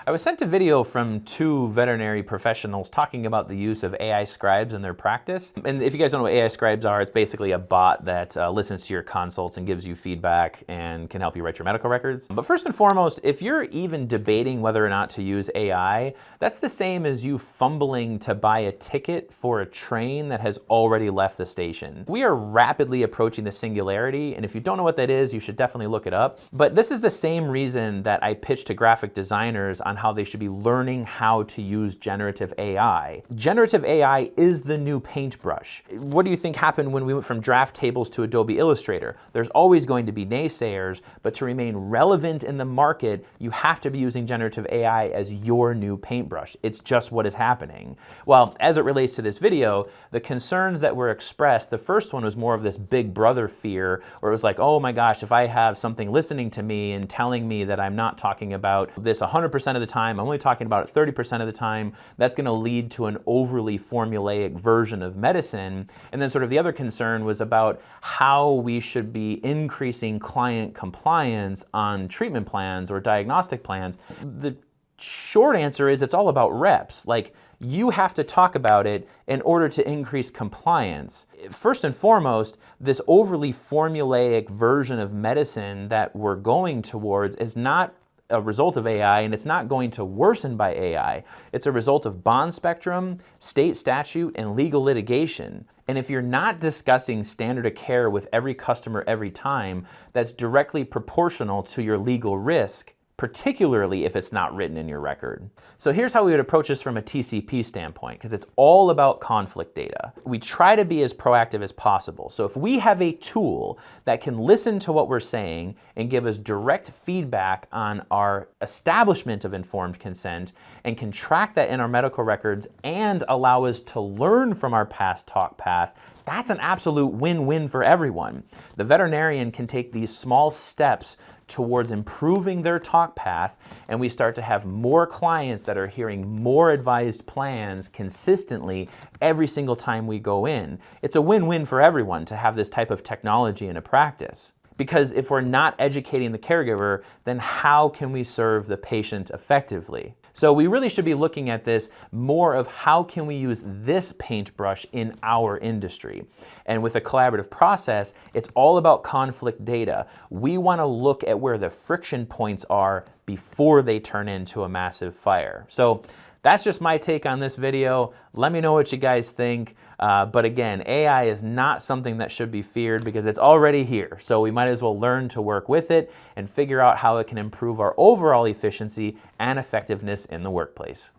I was sent a video from two veterinary professionals talking about the use of AI scribes in their practice. And if you guys don't know what AI scribes are, it's basically a bot that listens to your consults and gives you feedback and can help you write your medical records. But first and foremost, if you're even debating whether or not to use AI, that's the same as you fumbling to buy a ticket for a train that has already left the station. We are rapidly approaching the singularity, and if you don't know what that is, you should definitely look it up. But this is the same reason that I pitch to graphic designers on how they should be learning how to use generative AI. Generative AI is the new paintbrush. What do you think happened when we went from draft tables to Adobe Illustrator? There's always going to be naysayers, but to remain relevant in the market, you have to be using generative AI as your new paintbrush. It's just what is happening. Well, as it relates to this video, the concerns that were expressed, the first one was more of this big brother fear, where it was like, oh my gosh, if I have something listening to me and telling me that I'm not talking about this 100% of the time, I'm only talking about it 30% of the time, that's going to lead to an overly formulaic version of medicine. And then sort of the other concern was about how we should be increasing client compliance on treatment plans or diagnostic plans. The short answer is it's all about reps. Like, you have to talk about it in order to increase compliance. First and foremost, this overly formulaic version of medicine that we're going towards is not a result of AI, and it's not going to worsen by AI. It's a result of bond spectrum, state statute, and legal litigation. And if you're not discussing standard of care with every customer every time, that's directly proportional to your legal risk, particularly if it's not written in your record. So here's how we would approach this from a TCP standpoint, because it's all about conflict data. We try to be as proactive as possible. So if we have a tool that can listen to what we're saying and give us direct feedback on our establishment of informed consent and can track that in our medical records and allow us to learn from our past talk path, that's an absolute win-win for everyone. The veterinarian can take these small steps towards improving their talk path, and we start to have more clients that are hearing more advised plans consistently every single time we go in. It's a win-win for everyone to have this type of technology in a practice. Because if we're not educating the caregiver, then how can we serve the patient effectively? So we really should be looking at this more of how can we use this paintbrush in our industry. And with a collaborative process, it's all about conflict data. We want to look at where the friction points are before they turn into a massive fire. So that's just my take on this video. Let me know what you guys think. But again, AI is not something that should be feared because it's already here. So we might as well learn to work with it and figure out how it can improve our overall efficiency and effectiveness in the workplace.